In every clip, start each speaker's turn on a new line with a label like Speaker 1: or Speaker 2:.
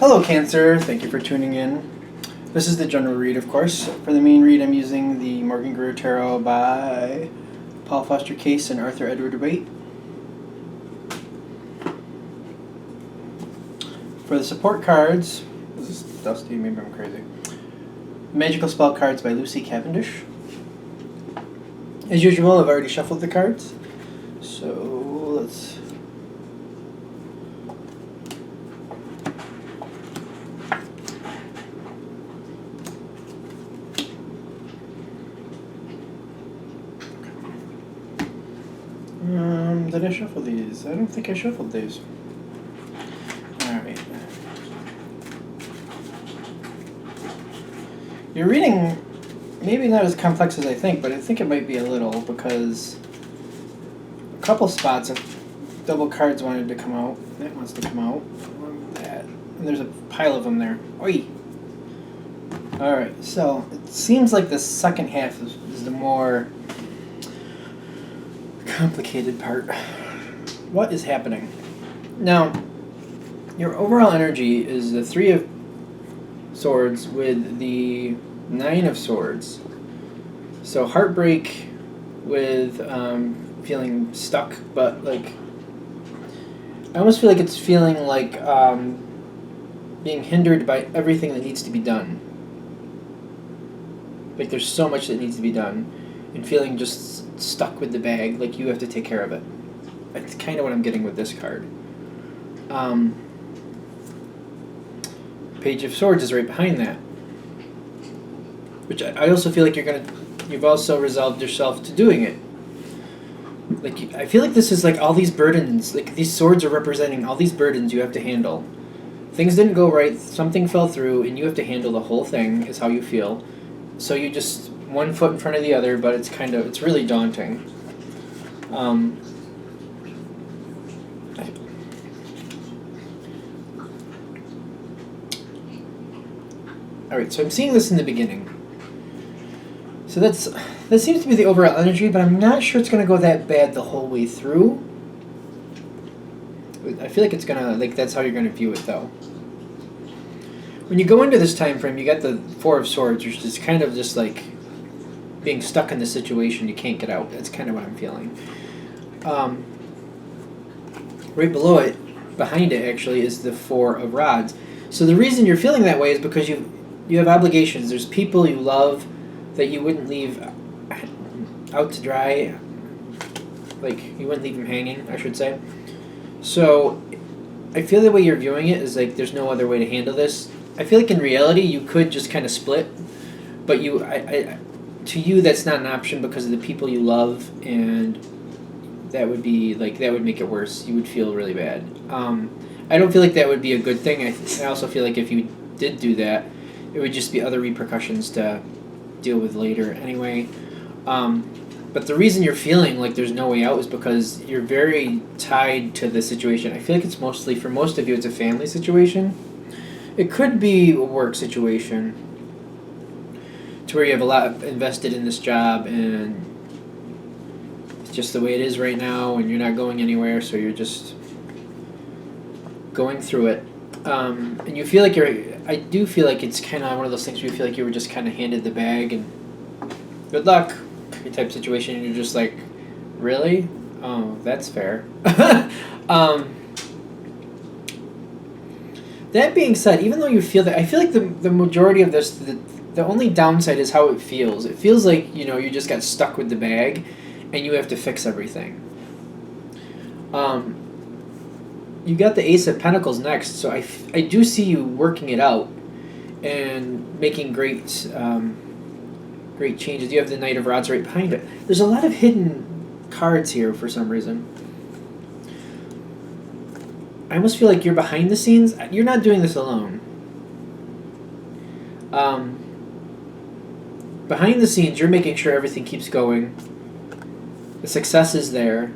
Speaker 1: Hello, Cancer. Thank you for tuning in. This is the general read, of course. For the main read, I'm using the Morgan Greer Tarot by Paul Foster Case and Arthur Edward Waite. For the support cards, this is dusty, maybe I'm crazy. Magical Spell Cards by Lucy Cavendish. As usual, I've already shuffled the cards, so let's... did I shuffle these? I don't think I shuffled these. Alright. Your reading, maybe not as complex as I think, but I think it might be a little, because a couple spots of double cards wanted to come out. That wants to come out. That. And there's a pile of them there. Oi! Alright, so it seems like the second half is the more complicated part. What is happening? Now, your overall energy is the Three of Swords with the Nine of Swords. So heartbreak with feeling stuck, but like I almost feel like it's feeling like being hindered by everything that needs to be done. Like there's so much that needs to be done, and feeling just stuck with the bag, like you have to take care of it. That's kind of what I'm getting with this card. Page of Swords is right behind that, which I also feel like you've also resolved yourself to doing it. Like I feel like this is like all these burdens, like these swords are representing all these burdens you have to handle. Things didn't go right, something fell through, and you have to handle the whole thing, is how you feel. So you just one foot in front of the other, but it's really daunting. Alright, so I'm seeing this in the beginning. So that seems to be the overall energy, but I'm not sure it's going to go that bad the whole way through. I feel like it's going to, like, that's how you're going to view it, though. When you go into this time frame, you got the Four of Swords, which is kind of just like being stuck in the situation you can't get out. That's kind of what I'm feeling. Right below it, behind it actually, is the Four of Rods. So the reason you're feeling that way is because you have obligations. There's people you love that you wouldn't leave out to dry. Like, you wouldn't leave them hanging, I should say. So I feel the way you're viewing it is like there's no other way to handle this. I feel like in reality you could just kind of split, but to you that's not an option because of the people you love, and that would be like that would make it worse. You would feel really bad. I don't feel like that would be a good thing. I also feel like if you did do that, it would just be other repercussions to deal with later anyway. But the reason you're feeling like there's no way out is because you're very tied to the situation. I feel like it's mostly, for most of you, it's a family situation. It could be a work situation to where you have a lot invested in this job and it's just the way it is right now and you're not going anywhere, so you're just going through it. And you feel like I do feel like it's kind of one of those things where you feel like you were just kind of handed the bag and good luck type situation, and you're just like, really? Oh, that's fair. That being said, even though you feel that, I feel like the majority of this, the only downside is how it feels. It feels like, you just got stuck with the bag and you have to fix everything. You got the Ace of Pentacles next, so I do see you working it out and making great changes. You have the Knight of Rods right behind it. There's a lot of hidden cards here for some reason. I almost feel like you're behind the scenes. You're not doing this alone. Behind the scenes, you're making sure everything keeps going. The success is there.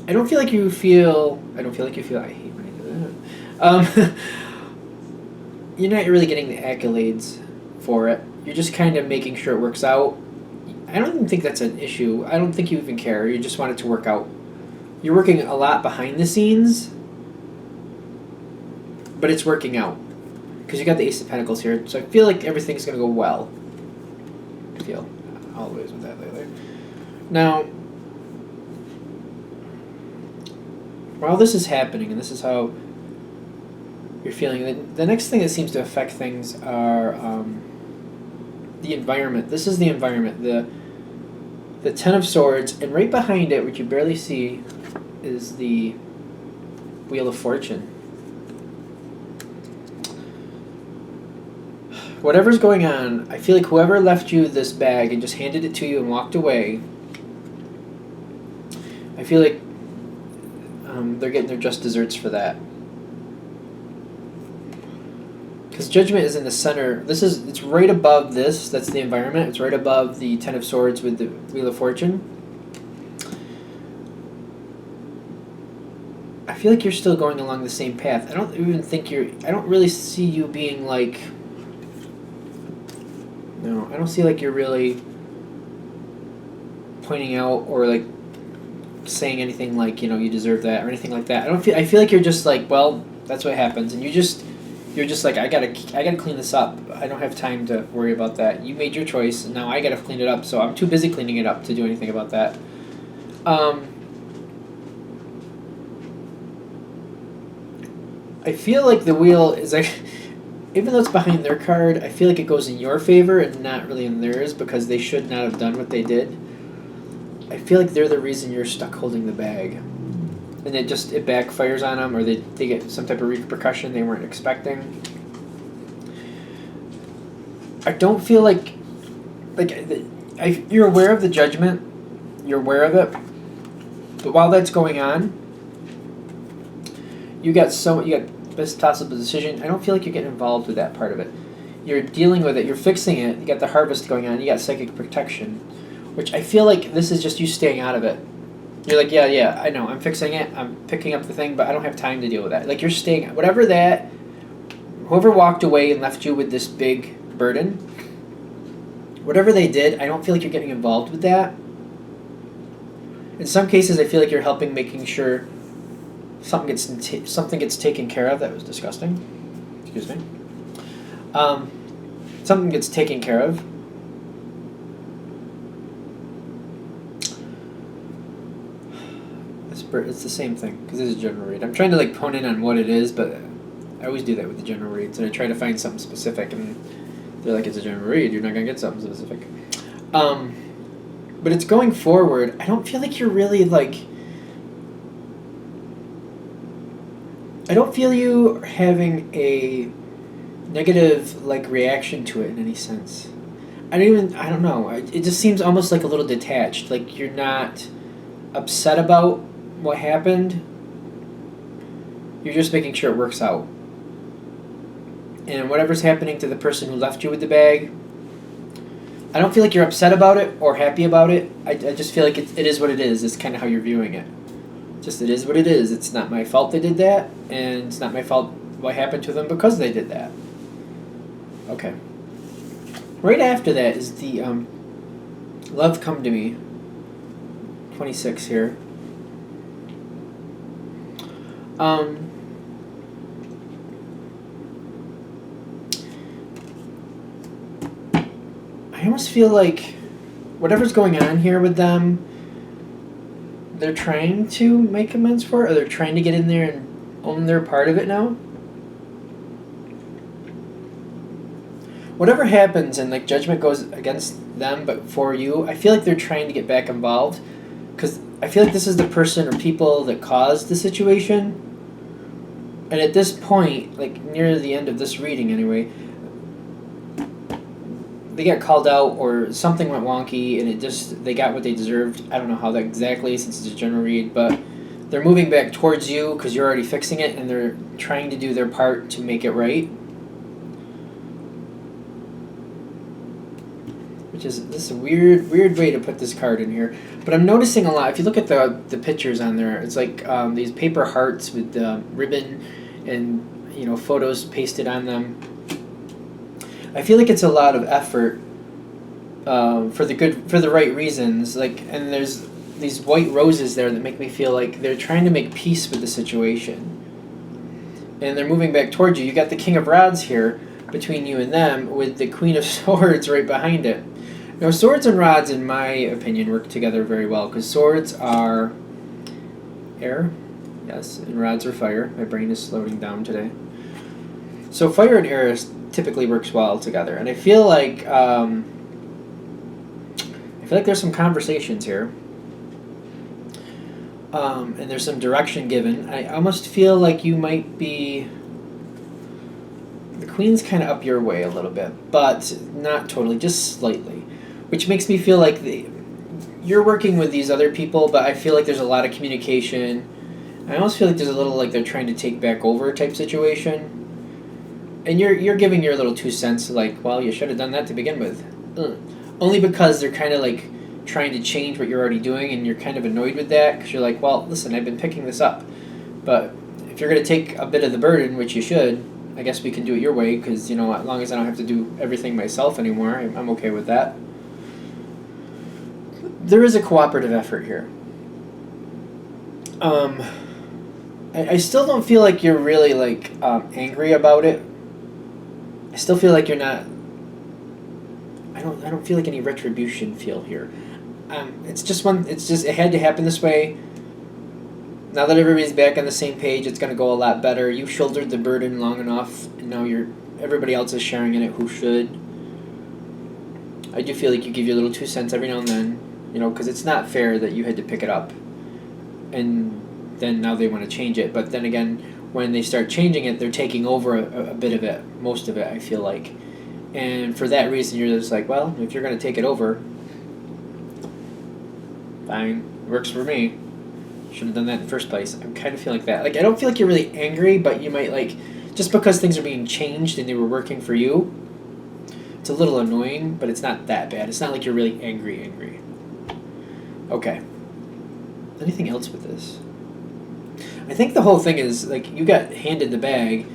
Speaker 1: I don't feel like you feel... I hate when I do that. You're not really getting the accolades for it. You're just kind of making sure it works out. I don't even think that's an issue. I don't think you even care. You just want it to work out. You're working a lot behind the scenes, but it's working out because you got the Ace of Pentacles here. So I feel like everything's gonna go well. I feel always with that lately. Now, while this is happening, and this is how you're feeling, the next thing that seems to affect things are the environment. This is the environment, the Ten of Swords, and right behind it, which you barely see, is the Wheel of Fortune. Whatever's going on, I feel like whoever left you this bag and just handed it to you and walked away, I feel like they're getting their just desserts for that. Because Judgment is in the center. It's right above this. That's the environment. It's right above the Ten of Swords with the Wheel of Fortune. I feel like you're still going along the same path. I don't really see you being like... No, I don't see like you're really pointing out or like saying anything like, you deserve that or anything like that. I feel like you're just like, well, that's what happens, and you're just like, I gotta clean this up. I don't have time to worry about that. You made your choice, and now I gotta clean it up, so I'm too busy cleaning it up to do anything about that. I feel like the wheel is like, even though it's behind their card, I feel like it goes in your favor and not really in theirs because they should not have done what they did. I feel like they're the reason you're stuck holding the bag. And it backfires on them, or they get some type of repercussion they weren't expecting. I don't feel like you're aware of the Judgment, you're aware of it, but while that's going on, you got best possible decision. I don't feel like you're getting involved with that part of it. You're dealing with it, you're fixing it, you got the harvest going on, you got psychic protection, which I feel like this is just you staying out of it. You're like, yeah, I know, I'm fixing it, I'm picking up the thing, but I don't have time to deal with that. Like, you're staying, whoever walked away and left you with this big burden, whatever they did, I don't feel like you're getting involved with that. In some cases, I feel like you're helping making sure something gets taken care of. That was disgusting. Excuse me. Something gets taken care of. It's the same thing because it's a general read. I'm trying to like hone in on what it is, but I always do that with the general reads, and I try to find something specific, and they're like, it's a general read. You're not gonna get something specific. But it's going forward. I don't feel like you're really like. I don't feel you having a negative like reaction to it in any sense. I don't know. It just seems almost like a little detached. Like you're not upset about what happened. You're just making sure it works out. And whatever's happening to the person who left you with the bag, I don't feel like you're upset about it or happy about it. I just feel like it is what it is. It's kind of how you're viewing it. Just it is what it is. It's not my fault they did that, and it's not my fault what happened to them because they did that. Okay. Right after that is the Love Come to Me. 26 here. I almost feel like whatever's going on here with them, they're trying to make amends for it, or they're trying to get in there and own their part of it now. Whatever happens and like Judgment goes against them but for you, I feel like they're trying to get back involved because I feel like this is the person or people that caused the situation. And at this point, like near the end of this reading anyway, they got called out or something went wonky and they got what they deserved. I don't know how that exactly since it's a general read, but they're moving back towards you because you're already fixing it and they're trying to do their part to make it right. This is a weird way to put this card in here. But I'm noticing a lot. If you look at the pictures on there, it's like these paper hearts with ribbon and photos pasted on them. I feel like it's a lot of effort for the right reasons. And there's these white roses there that make me feel like they're trying to make peace with the situation. and they're moving back towards you. You got the King of Rods here between you and them, with the Queen of Swords right behind it. Now, swords and rods, in my opinion, work together very well, because swords are air, yes, and rods are fire. My brain is slowing down today. So fire and air typically works well together, and I feel like there's some conversations here, and there's some direction given. I almost feel like you might be. The Queen's kind of up your way a little bit, but not totally, just slightly. Which makes me feel like you're working with these other people, but I feel like there's a lot of communication. I almost feel like there's a little like they're trying to take back over type situation. And you're giving your little 2 cents, like, well, you should have done that to begin with. Only because they're kind of like trying to change what you're already doing, and you're kind of annoyed with that, because you're like, well, listen, I've been picking this up. But if you're going to take a bit of the burden, which you should, I guess we can do it your way, because, as long as I don't have to do everything myself anymore, I'm okay with that. There is a cooperative effort here. I still don't feel like you're really like angry about it. I still feel like you're not. I don't feel like any retribution feel here. It's just it had to happen this way. Now that everybody's back on the same page, it's gonna go a lot better. You shouldered the burden long enough, and now everybody else is sharing in it who should. I do feel like you give your little 2 cents every now and then. Because it's not fair that you had to pick it up, and then now they want to change it. But then again, when they start changing it, they're taking over a bit of it, most of it, I feel like. And for that reason, you're just like, well, if you're going to take it over, fine, works for me. Should have done that in the first place. I'm kind of feeling like that. Like, I don't feel like you're really angry, but you might, like, just because things are being changed and they were working for you, it's a little annoying, but it's not that bad. It's not like you're really angry. Okay. Anything else with this? I think the whole thing is, like, you got handed the bag,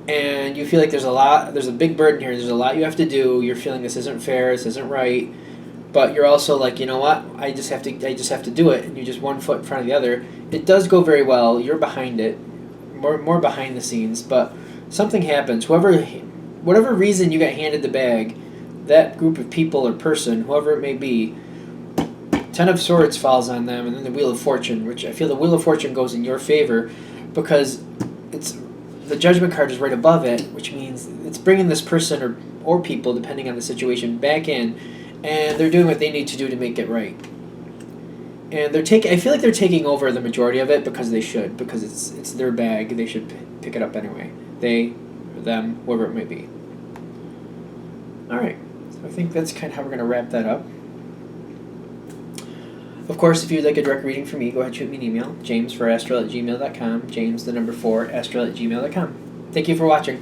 Speaker 1: and you feel like there's a big burden here, there's a lot you have to do, you're feeling this isn't fair, this isn't right, but you're also like, you know what, I just have to do it, and you just one foot in front of the other. It does go very well, you're behind it, more behind the scenes, but something happens. Whatever reason you got handed the bag, that group of people or person, whoever it may be, 10 of Swords falls on them, and then the Wheel of Fortune, which I feel the Wheel of Fortune goes in your favor, because the Judgment card is right above it, which means it's bringing this person or people, depending on the situation, back in, and they're doing what they need to do to make it right. And I feel like they're taking over the majority of it because they should, because it's their bag, they should pick it up anyway. They, or them, whoever it may be. Alright, so I think that's kind of how we're going to wrap that up. Of course, if you'd like a direct reading from me, go ahead and shoot me an email, james4astral@gmail.com, james4astral@gmail.com. Thank you for watching.